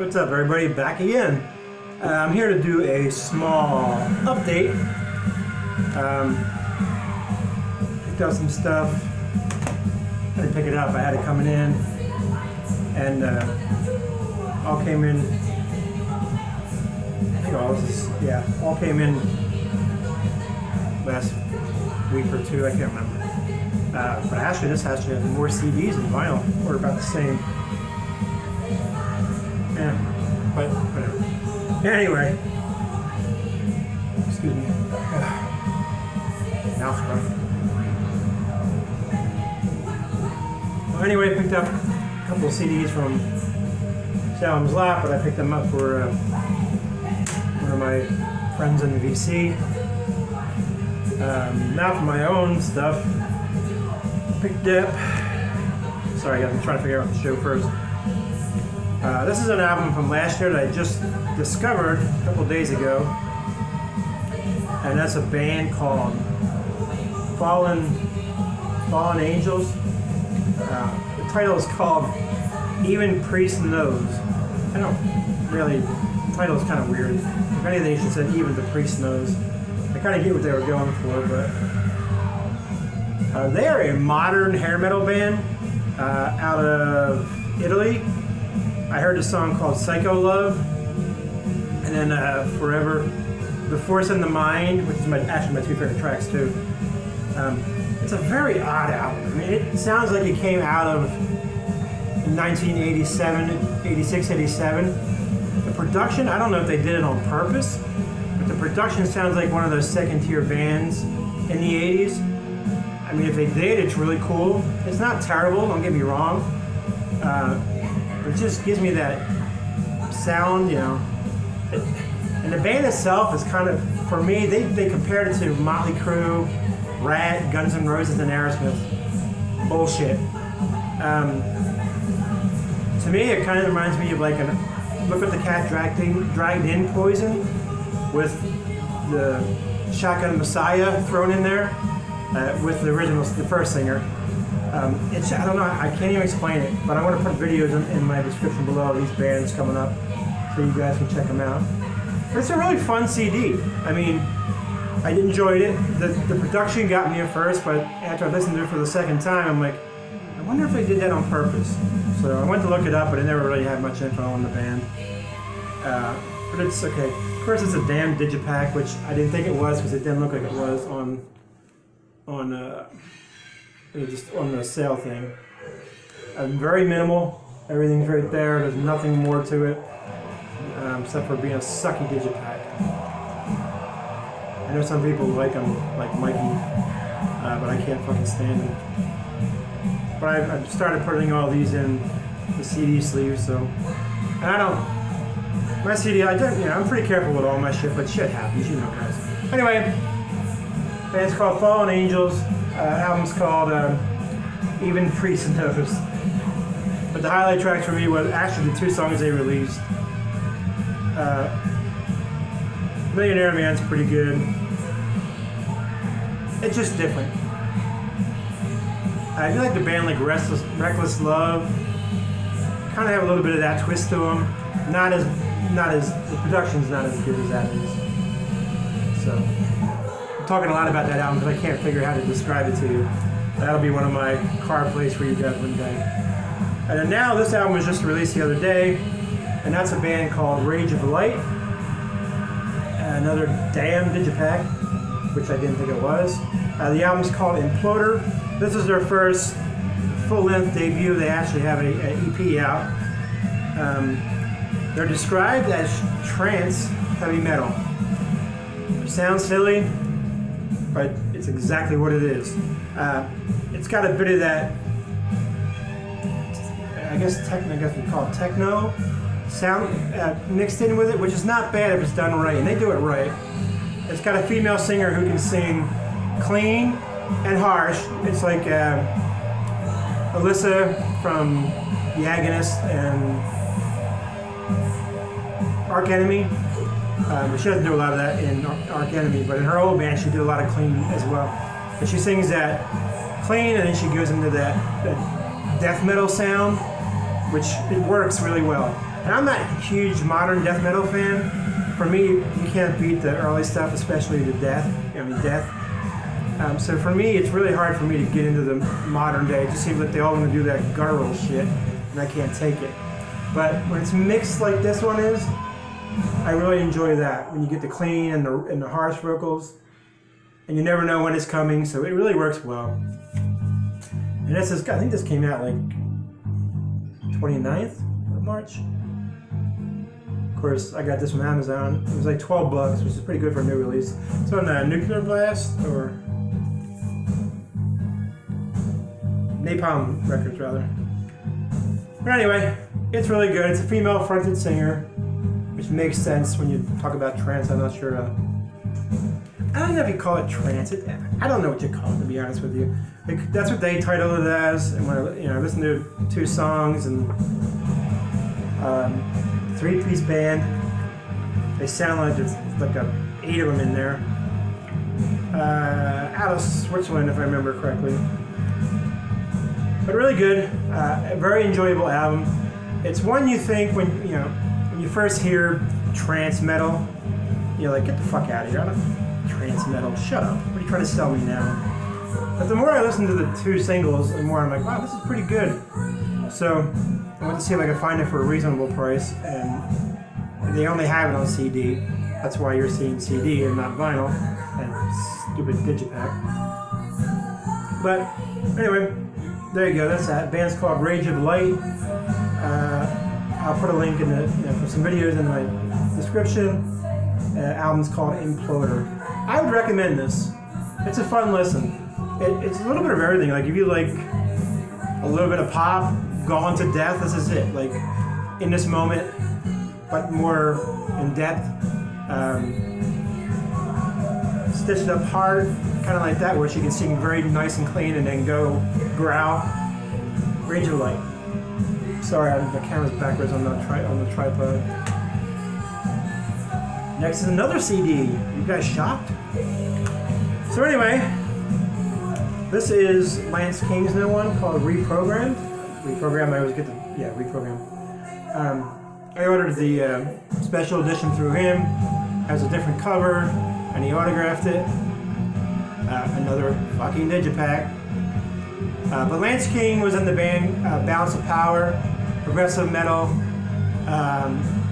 What's up, everybody? Back again. I'm here to do a small update. Picked up some stuff. I didn't pick it up. I had it coming in, and all came in. I think all this is, yeah, all came in last week or two. I can't remember. But actually, this actually has more CDs than vinyl, or about the same. Yeah, but whatever. Anyway, excuse me. Mouth run. Well, anyway, I picked up a couple of CDs from Salem's Lap, but I picked them up for one of my friends in the VC. Now for my own stuff. Picked up. Sorry, guys, I'm trying to figure out the show first. This is an album from last year that I just discovered a couple days ago, and that's a band called Fallen Angels. The title is called Even Priest Knows. I don't really. The title is kind of weird. If anything, you should say Even the Priest Knows. I kind of get what they were going for, but they are a modern hair metal band out of Italy. I heard a song called Psycho Love, and then Forever, The Force and the Mind, which is actually my two favorite tracks too. It's a very odd album. I mean, it sounds like it came out of 1987, 86, 87. The production, I don't know if they did it on purpose, but the production sounds like one of those second-tier bands in the 80s. I mean, if they did, it's really cool. It's not terrible, don't get me wrong. It just gives me that sound, you know. And the band itself is kind of, for me, they compared it to Motley Crue, Rat, Guns N' Roses, and Aerosmith. Bullshit. To me, it kind of reminds me of like Look What the Cat Dragged In Poison, with the Shotgun Messiah thrown in there, with the first singer. I don't know, I can't even explain it, but I want to put videos in my description below of these bands coming up so you guys can check them out. But it's a really fun CD. I mean, I enjoyed it. The production got me at first, but after I listened to it for the second time, I'm like, I wonder if they did that on purpose. So I went to look it up, but it never really had much info on the band. But it's okay. Of course, it's a damn digipack, which I didn't think it was because it didn't look like it was just on the sale thing. Very minimal. Everything's right there. There's nothing more to it, except for being a sucky digipack. I know some people like them, like Mikey, but I can't fucking stand them. But I've started putting all these in the CD sleeve, so and I don't. My CD, I'm pretty careful with all my shit, but shit happens, you know, guys. Anyway, band's called Fallen Angels. Album's called Even Priest Knows. But the highlight tracks for me were actually the two songs they released. Millionaire Man's pretty good. It's just different. I feel like the band like Reckless Love kind of have a little bit of that twist to them. The production's not as good as that is. So. Talking a lot about that album because I can't figure out how to describe it to you. That'll be one of my car plays for you guys one day. And then now this album was just released the other day, and that's a band called Rage of Light. Another damn digipack, which I didn't think it was. The album's called Imploder. This is their first full-length debut. They actually have an EP out. They're described as trance heavy metal. It sounds silly, but it's exactly what it is. It's got a bit of that, I guess we call it techno sound mixed in with it, which is not bad if it's done right, and they do it right. It's got a female singer who can sing clean and harsh. It's like Alyssa from The Agonist and Arch Enemy. She doesn't do a lot of that in Arch Enemy, but in her old band she did a lot of clean as well. And she sings that clean, and then she goes into that death metal sound. which it works really well. And I'm not a huge modern death metal fan. For me, you can't beat the early stuff, especially the death. So for me, it's really hard for me to get into the modern day. It just seems like they all want to do that guttural shit, and I can't take it. But when it's mixed like this one is, I really enjoy that. When you get the clean and the harsh vocals, and you never know when it's coming, so it really works well. And this is, I think this came out like 29th of March. Of course, I got this from Amazon. It was like 12 bucks, which is pretty good for a new release. It's on Nuclear Blast, or Napalm Records, rather. But anyway, it's really good. It's a female-fronted singer, which makes sense when you talk about trance. I'm not sure. I don't know if you call it trance. I don't know what you call it, to be honest with you. Like, that's what they titled it as. And when I listened to 2 songs and 3-piece band, they sound like there's like 8 of them in there. Out of Switzerland, if I remember correctly. But really good, a very enjoyable album. It's one you think when you first hear trance metal, you're like, get the fuck out of here! I don't trance metal. Shut up! What are you trying to sell me now? But the more I listen to the 2 singles, the more I'm like, wow, this is pretty good. So I went to see if I could find it for a reasonable price, and they only have it on CD. That's why you're seeing CD and not vinyl and stupid digipack. But anyway. There you go, that's that. Band's called Rage of Light. I'll put a link in for some videos in my description. Album's called Imploder. I would recommend this. It's a fun listen. It's a little bit of everything. Like if you like a little bit of pop, Gone to Death, this is it. Like in this moment, but more in depth. Stitched up hard, kind of like that, where she can sing very nice and clean and then go growl. Rage of Light. Sorry, the camera's backwards on the tripod. Next is another CD. You guys shocked? So anyway, this is Lance King's new one called Reprogrammed. Reprogrammed, I always get the, Reprogrammed. I ordered the special edition through him. Has a different cover, and he autographed it. Another fucking digipack. But Lance King was in the band Balance of Power, progressive metal,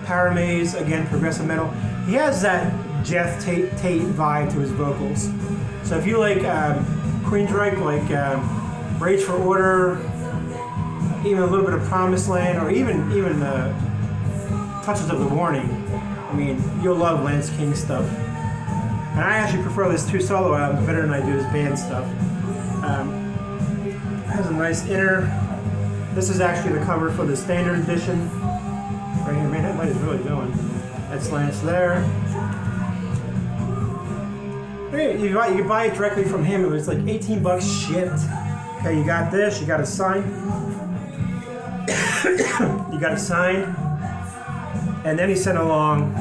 Power Maze, again progressive metal. He has that Jeff Tate vibe to his vocals. So if you like Queensryche, like Rage for Order, even a little bit of Promised Land, or even Touches of the Warning, I mean, you'll love Lance King stuff. And I actually prefer this 2 solo albums better than I do his band stuff. Has a nice inner. This is actually the cover for the standard edition. Right here, man, that light is really going. That's Lance there. You can buy it directly from him. It was like 18 bucks shipped. Okay, you got this. You got it signed. You got it signed. And then he sent along.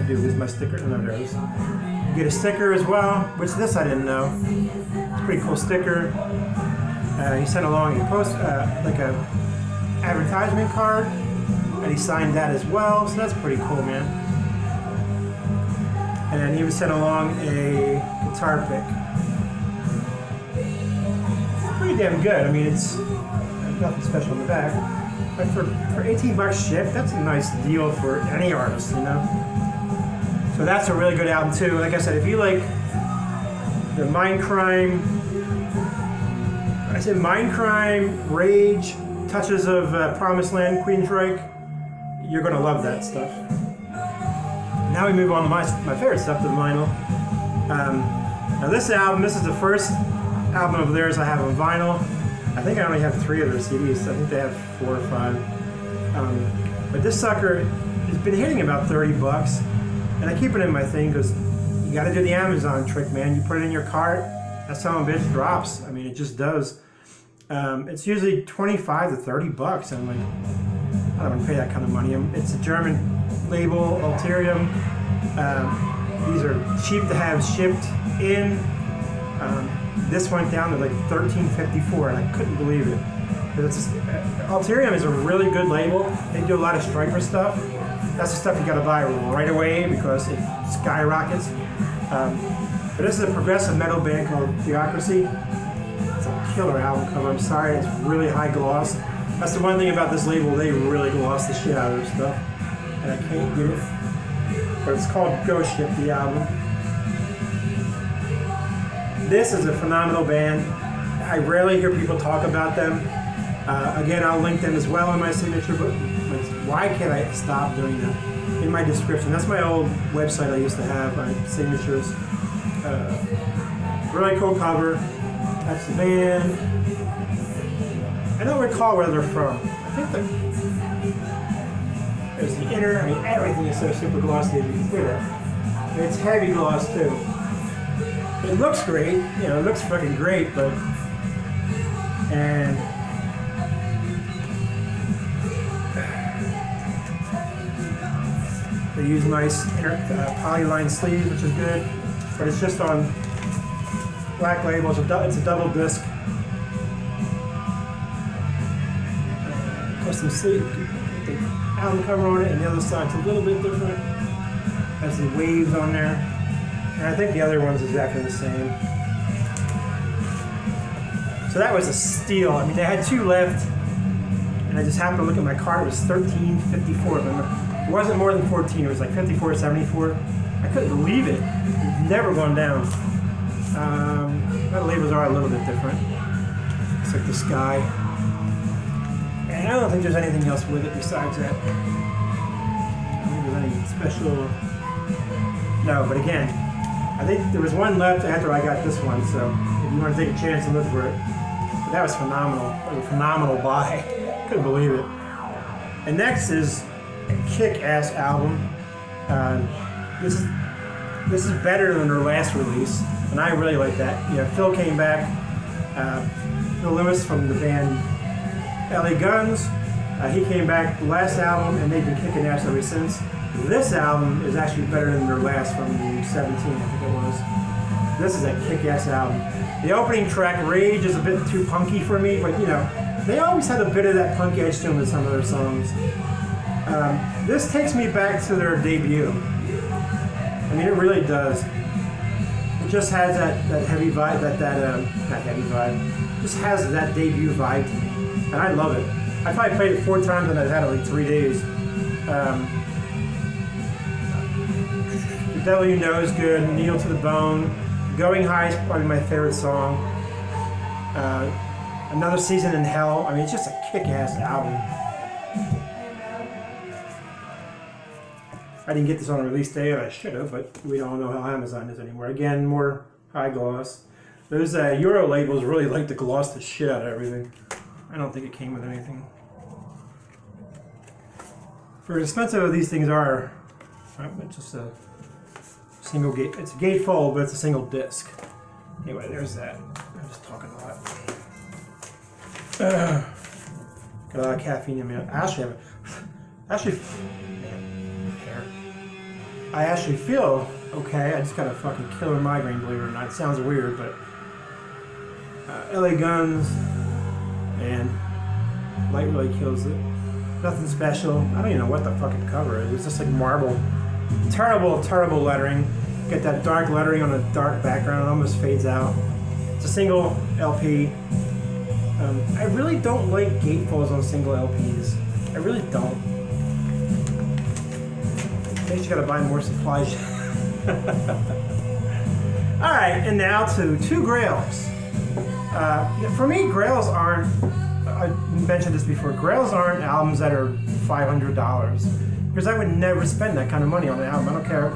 Here's my sticker. No, there it is. You get a sticker as well, which this I didn't know. It's a pretty cool sticker. He sent along a like a advertisement card, and he signed that as well. So that's pretty cool, man. And then he was sent along a guitar pick. It's pretty damn good. I mean, it's nothing special in the back, but for 18 bucks shipped, that's a nice deal for any artist, you know. So that's a really good album too. Like I said, if you like the Mindcrime, Rage, touches of Promised Land, Queensryche, you're gonna love that stuff. Now we move on to my favorite stuff, the vinyl. Now this album, this is the first album of theirs I have on vinyl. I think I only have 3 of their CDs. I think they have 4 or 5. But this sucker has been hitting about 30 bucks. And I keep it in my thing because you got to do the Amazon trick, man. You put it in your cart, that son of a bitch drops. I mean, it just does. It's usually 25 to 30 bucks. And I'm like, I don't want to pay that kind of money. It's a German label, Alterium. These are cheap to have shipped in. this went down to like $13.54, and I couldn't believe it. Alterium is a really good label. They do a lot of striper stuff. That's the stuff you got to buy right away because it skyrockets. But this is a progressive metal band called Theocracy. It's a killer album cover. I'm sorry, it's really high gloss. That's the one thing about this label, they really gloss the shit out of their stuff. And I can't get it. But it's called Ghost Ship, the album. This is a phenomenal band. I rarely hear people talk about them. Again, I'll link them as well in my signature book. Why can't I stop doing that? In my description. That's my old website I used to have, my signatures. Really cool cover. That's the band. I don't recall where they're from. I think there's the inner, I mean everything is so super glossy as you can see that. It's heavy gloss too. It looks great, you know, it looks fucking great, but they use nice inner polyline sleeves, which is good, but it's just on black labels. It's a double disc. Custom sleeve, the album cover on it, and the other side's a little bit different. Has the waves on there, and I think the other one's exactly the same. So that was a steal. I mean, they had 2 left, and I just happened to look at my cart. It was $13.54. It wasn't more than 14. It was like $54.74. I couldn't believe it. It's never gone down. The labels are a little bit different. It's like the sky. And I don't think there's anything else with it besides that. I don't think there's anything special. No, but again, I think there was one left after I got this one, so if you want to take a chance and look for it. But that was phenomenal. It was a phenomenal buy. Couldn't believe it. And next is a kick-ass album. This is better than their last release, and I really like that. You know, Phil came back. Phil Lewis from the band Laguns. He came back last album, and they've been kicking ass ever since. This album is actually better than their last from 17, I think it was. This is a kick-ass album. The opening track, Rage, is a bit too punky for me, but you know, they always had a bit of that punk edge to them in some of their songs. This takes me back to their debut. I mean, it really does. It just has that heavy vibe, not heavy vibe. It just has that debut vibe to me, and I love it. I probably played it 4 times and I've had it like 3 days. The Devil You Know is good. Needle to the Bone. Going High is probably my favorite song. Another Season in Hell. I mean, it's just a kick-ass album. I didn't get this on a release day, and I should have, but we don't know how Amazon is anymore. Again, more high gloss. Those Euro labels really like to gloss the shit out of everything. I don't think it came with anything. For as expensive as these things are, it's just a single gate. It's a gatefold, but it's a single disc. Anyway, there's that. I'm just talking a lot. Got a lot of caffeine in me. I actually feel okay. I just got a fucking killer migraine, believe it or not. It sounds weird, but Laguns and light really kills it. Nothing special. I don't even know what the fucking cover is. It's just like marble. Terrible, terrible lettering. Get that dark lettering on a dark background. It almost fades out. It's a single LP. I really don't like gatefolds on single LPs. I really don't. I think you gotta buy more supplies. Alright, and now to 2 Grails. For me, Grails aren't, I mentioned this before, Grails aren't albums that are $500. Because I would never spend that kind of money on an album. I don't care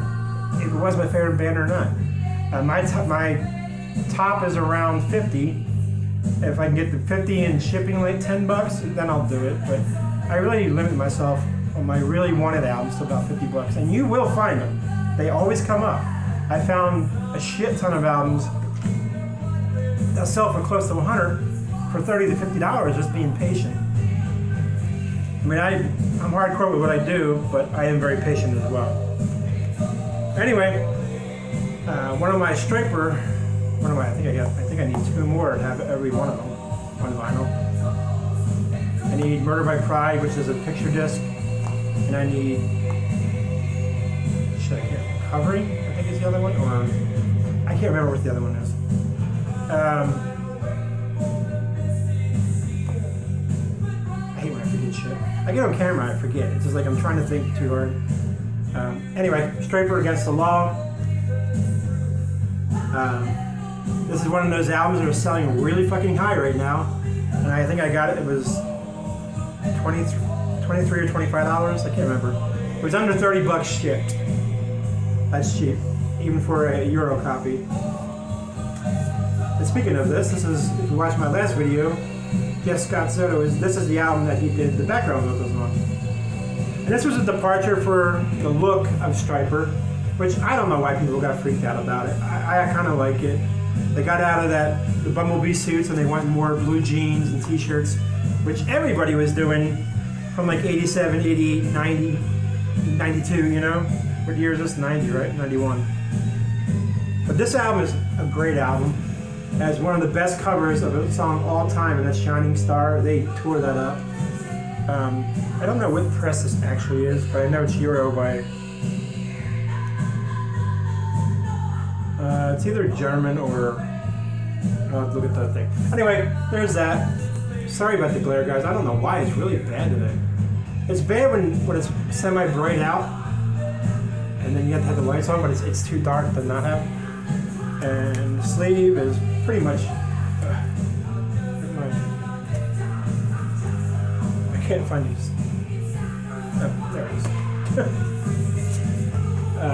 if it was my favorite band or not. My top is around 50. If I can get the 50 and shipping like $10, then I'll do it. But I really limit myself on my really wanted albums to about $50. And you will find them. They always come up. I found a shit ton of albums that sell for close to $100 for $30 to $50 just being patient. I mean, I'm hardcore with what I do, but I am very patient as well. Anyway, one of my striper What am I? I think I need 2 more to have every one of them on vinyl. I need Murder by Pride, which is a picture disc, and I need Covering, I think is the other one, or I can't remember what the other one is. I hate when I forget shit. I get on camera and I forget. It's just like I'm trying to think too hard. Anyway, Striper Against the Law. This is one of those albums that are selling really fucking high right now, and I think I got it. It was $23 or $25. I can't remember. It was under 30 bucks shipped. That's cheap, even for a Euro copy. And speaking of this is, if you watched my last video, Jeff Scott Soto, this is the album that he did the background vocals on. And this was a departure for the look of Striper, which I don't know why people got freaked out about it. I kind of like it. They got out of the Bumblebee suits and they went more blue jeans and t-shirts, which everybody was doing from like 87, 88, 90, 92, you know? What year is this? 90, right? 91. But this album is a great album. It has one of the best covers of a song all time, and that's Shining Star. They tore that up. I don't know what press this actually is, but I know it's Euro by... it's either German or... I'll have to look at that thing. Anyway, there's that. Sorry about the glare, guys. I don't know why it's really bad today. It's bad when it's semi-bright out, and then you have to have the lights on, but it's too dark to not have. And the sleeve is pretty much... I can't find these. Oh, there it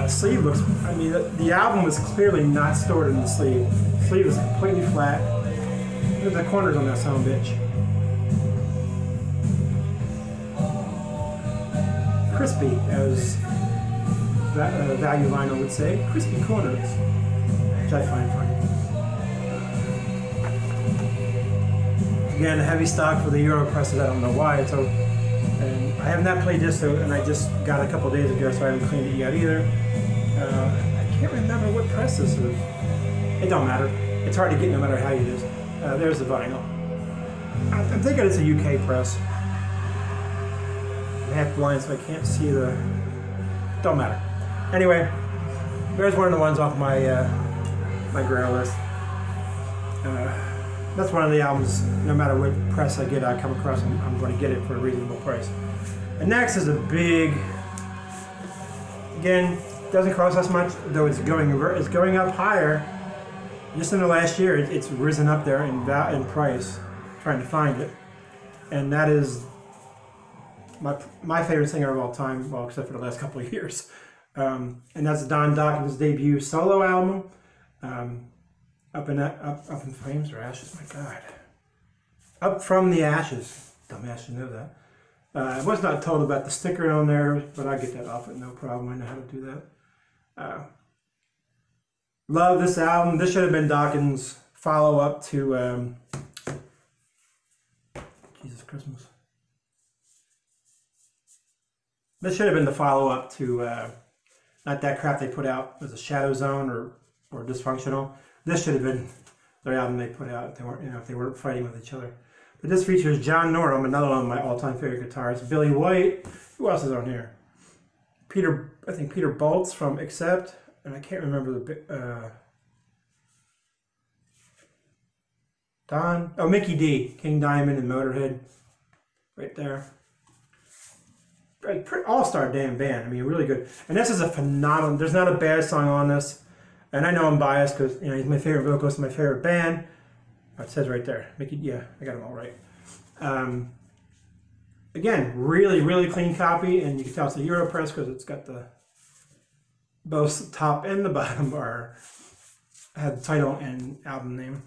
is. Sleeve looks... I mean, the album was clearly not stored in the sleeve. The sleeve is completely flat. Look at the corners on that son of a bitch. Crispy, as Value Vinyl would say. Crispy corners, which I find funny. Again, heavy stock for the Euro presses. I don't know why. And I haven't that played this, and I just got it a couple days ago, so I haven't cleaned it yet either. I can't remember what press this is. It don't matter. It's hard to get no matter how you do it. There's the vinyl. I'm thinking it's a UK press. I'm half blind, so I can't see the... Don't matter. Anyway, there's one of the ones off my my Grail list. That's one of the albums, no matter what press I come across, I'm going to get it for a reasonable price. And next is a big... Again, doesn't cost us much, though it's going up higher. Just in the last year, it's risen up there in price, trying to find it. And that is my favorite singer of all time, well, except for the last couple of years. And that's Don Dokkens' debut solo album. Up in Flames or Ashes, my God. Up From the Ashes. Dumbass should know that. I was not told about the sticker on there, but I get that off with no problem. I know how to do that. Love this album. This should have been Dokkens' follow-up to Jesus Christmas. This should have been the follow-up to not that crap they put out as a Shadow Zone or Dysfunctional. This should have been their album they put out if they weren't, if they weren't fighting with each other. But this features John Norum, another one of my all-time favorite guitarists. Billy White. Who else is on here? I think Peter Boltz from Accept, and I can't remember the Mickey D, King Diamond and Motorhead, right there. All-star damn band. I mean, really good. And this is a phenomenal. There's not a bad song on this. And I know I'm biased because he's my favorite vocalist, my favorite band. Oh, it says right there, Mickey. Yeah, I got them all right. Again, really, really clean copy, and you can tell it's a Euro press because it's got both the top and the bottom have the title and album name.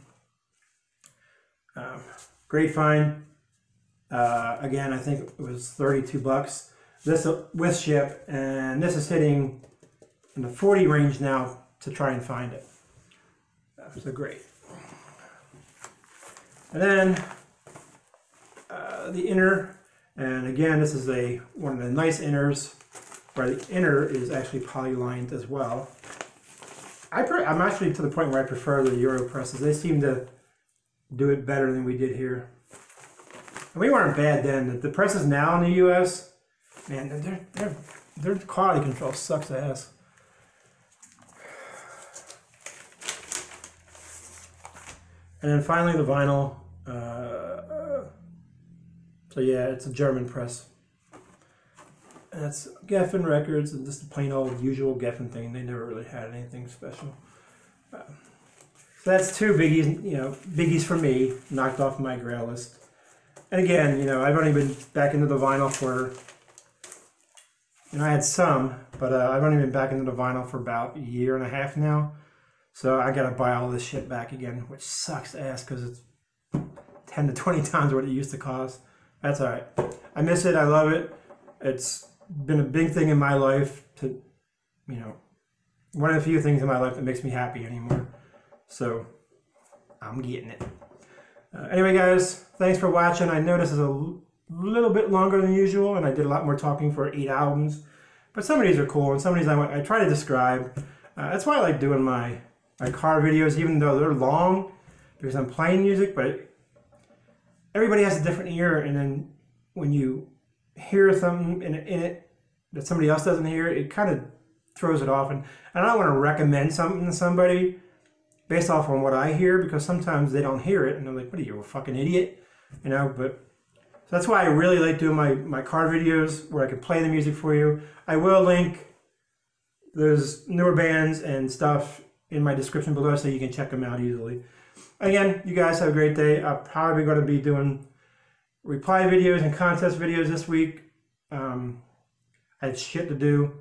Great find. Again, I think it was 32 bucks. This with ship, and this is hitting in the 40 range now to try and find it. So great. And then the inner, and again, this is one of the nice inners, where the inner is actually polylined as well. I'm actually to the point where I prefer the Euro presses. They seem to do it better than we did here. And we weren't bad then. The presses now in the U.S., man, their quality control sucks ass. And then finally the vinyl. So yeah, it's a German press. And that's Geffen Records, and just the plain old usual Geffen thing. They never really had anything special. So that's two biggies, biggies for me, knocked off my grail list. And again, I've only been back into the vinyl for, I had some, but I've only been back into the vinyl for about a year and a half now. So I gotta buy all this shit back again, which sucks ass because it's 10 to 20 times what it used to cost. That's all right. I miss it. I love it. It's been a big thing in my life to, one of the few things in my life that makes me happy anymore. So I'm getting it. Anyway, guys, thanks for watching. I know this is a little bit longer than usual, and I did a lot more talking for 8 albums. But some of these are cool, and some of these I try to describe. That's why I like doing my car videos, even though they're long, because I'm playing music, but everybody has a different ear, and then when you hear something in it that somebody else doesn't hear, it kind of throws it off. And I don't want to recommend something to somebody based off on what I hear, because sometimes they don't hear it, and they're like, what are you, a fucking idiot? But so that's why I really like doing my car videos, where I can play the music for you. I will link those newer bands and stuff in my description below so you can check them out easily. Again, you guys have a great day. I'm probably going to be doing reply videos and contest videos this week. I have shit to do,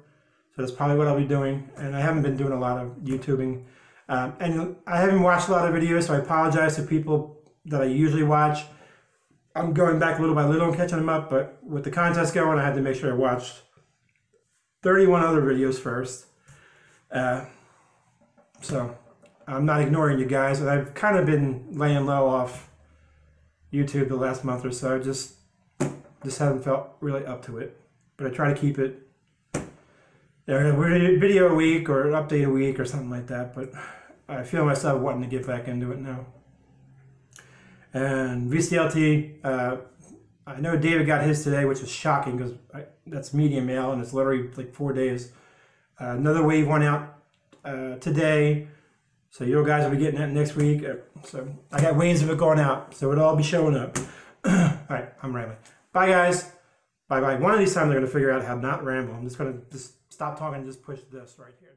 so that's probably what I'll be doing. And I haven't been doing a lot of YouTubing. And I haven't watched a lot of videos, so I apologize to people that I usually watch. I'm going back little by little and catching them up, but with the contest going, I had to make sure I watched 31 other videos first. So I'm not ignoring you guys, and I've kind of been laying low off YouTube the last month or so. I just haven't felt really up to it. But I try to keep it a video a week or an update a week or something like that. But I feel myself wanting to get back into it now. And VCLT, I know David got his today, which was shocking because that's medium mail and it's literally like 4 days. Another wave went out today, so you guys will be getting that next week. So I got waves of it going out, so it'll all be showing up. All right, I'm rambling. Bye, guys. Bye-bye. One of these times I'm going to figure out how to not ramble. I'm just going to stop talking and just push this right here.